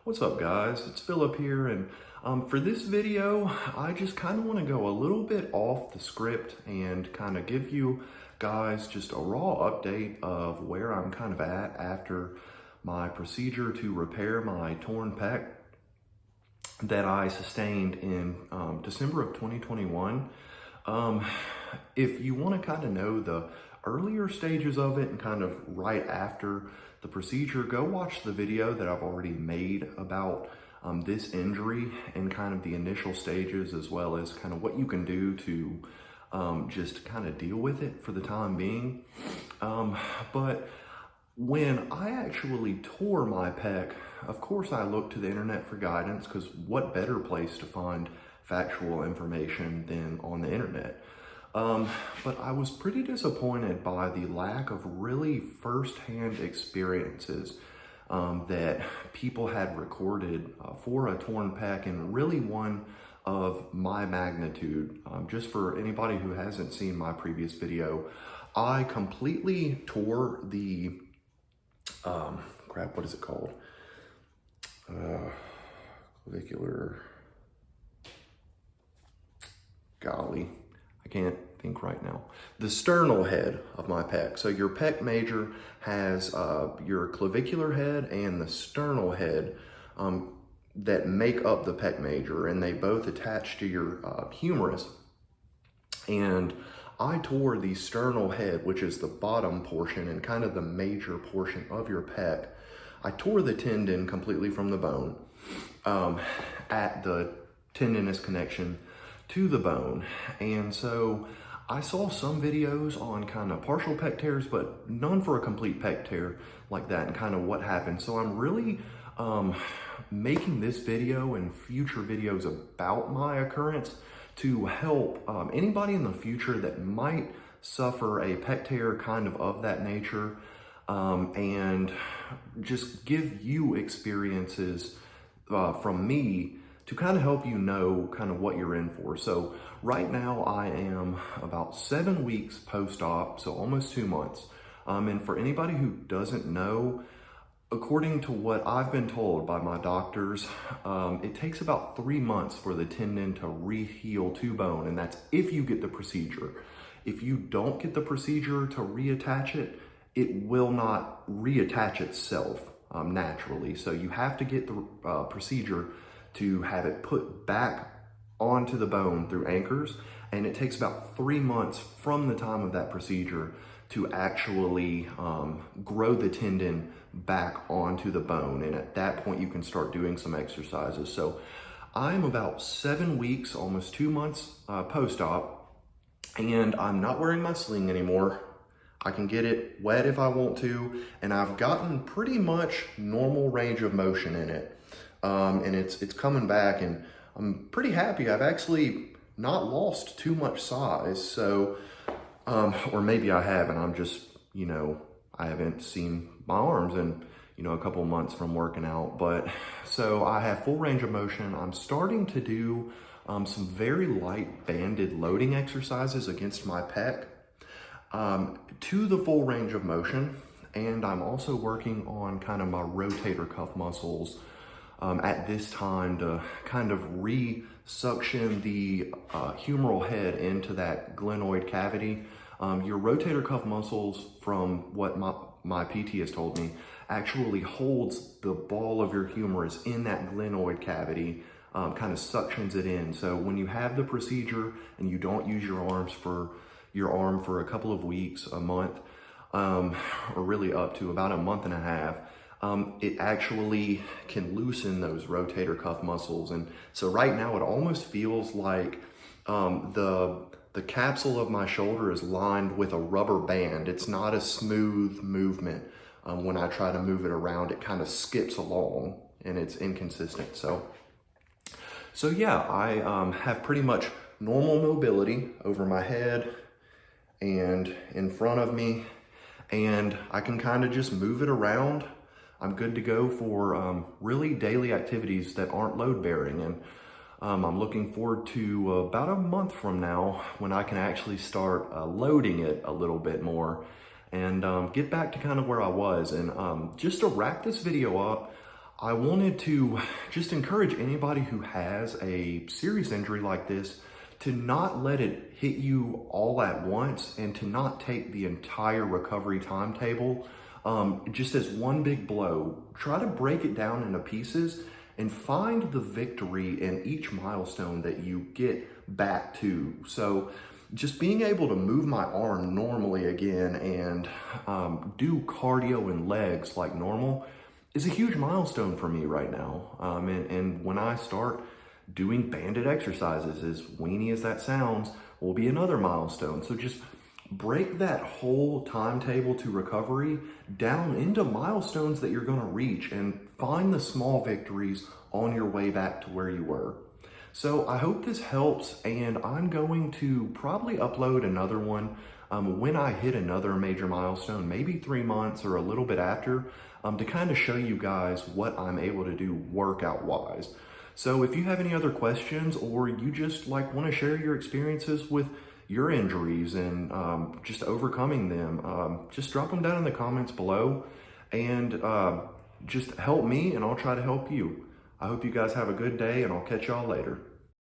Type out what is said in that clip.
What's up guys, it's Philip here, and for this video I just kind of want to go a little bit off the script and kind of give you guys just a raw update of where I'm kind of at after my procedure to repair my torn pec that I sustained in December of 2021. If you want to kind of know the earlier stages of it and kind of right after the procedure, go watch the video that I've already made about this injury and kind of the initial stages, as well as kind of what you can do to just kind of deal with it for the time being. But when I actually tore my pec, of course I looked to the internet for guidance, because what better place to find factual information than on the internet? But I was pretty disappointed by the lack of really firsthand experiences that people had recorded for a torn pec, and really one of my magnitude. Just for anybody who hasn't seen my previous video, I completely tore the, what is it called? Clavicular, golly, I can't think right now. The sternal head of my pec. So your pec major has your clavicular head and the sternal head that make up the pec major, and they both attach to your humerus. And I tore the sternal head, which is the bottom portion and kind of the major portion of your pec. I tore the tendon completely from the bone at the tendinous connection to the bone. And so I saw some videos on kind of partial pec tears, but none for a complete pec tear like that, and kind of what happened. So I'm really making this video and future videos about my occurrence to help anybody in the future that might suffer a pec tear kind of that nature, and just give you experiences from me to kind of help you know kind of what you're in for. So right now I am about 7 weeks post-op, so almost 2 months. And for anybody who doesn't know, according to what I've been told by my doctors, it takes about 3 months for the tendon to re-heal to bone, and that's if you get the procedure. If you don't get the procedure to reattach it, it will not reattach itself naturally. So you have to get the procedure to have it put back onto the bone through anchors, and it takes about 3 months from the time of that procedure to actually grow the tendon back onto the bone. And at that point you can start doing some exercises. So I'm about 7 weeks, almost 2 months post-op, and I'm not wearing my sling anymore. I can get it wet if I want to, and I've gotten pretty much normal range of motion in it. And it's coming back, and I'm pretty happy. I've actually not lost too much size, so, or maybe I have, and I'm just, I haven't seen my arms in, a couple of months from working out. But so I have full range of motion. I'm starting to do some very light banded loading exercises against my pec to the full range of motion. And I'm also working on kind of my rotator cuff muscles at this time to kind of re-suction the humeral head into that glenoid cavity. Your rotator cuff muscles, from what my PT has told me, actually holds the ball of your humerus in that glenoid cavity, kind of suctions it in. So when you have the procedure and you don't use your arm for a couple of weeks, a month, or really up to about a month and a half, it actually can loosen those rotator cuff muscles. And so right now it almost feels like the capsule of my shoulder is lined with a rubber band. It's not a smooth movement. When I try to move it around, it kind of skips along and it's inconsistent. So yeah, I have pretty much normal mobility over my head and in front of me, and I can kind of just move it around. I'm good to go for really daily activities that aren't load bearing. And I'm looking forward to about a month from now when I can actually start loading it a little bit more and get back to kind of where I was. And just to wrap this video up, I wanted to just encourage anybody who has a serious injury like this to not let it hit you all at once and to not take the entire recovery timetable just as one big blow. Try to break it down into pieces and find the victory in each milestone that you get back to. So just being able to move my arm normally again and do cardio and legs like normal is a huge milestone for me right now. And when I start doing banded exercises, as weenie as that sounds, will be another milestone. So just break that whole timetable to recovery down into milestones that you're gonna reach and find the small victories on your way back to where you were. So I hope this helps, and I'm going to probably upload another one when I hit another major milestone, maybe 3 months or a little bit after, to kind of show you guys what I'm able to do workout wise. So if you have any other questions, or you just want to share your experiences with your injuries and just overcoming them, just drop them down in the comments below and just help me and I'll try to help you. I hope you guys have a good day, and I'll catch y'all later.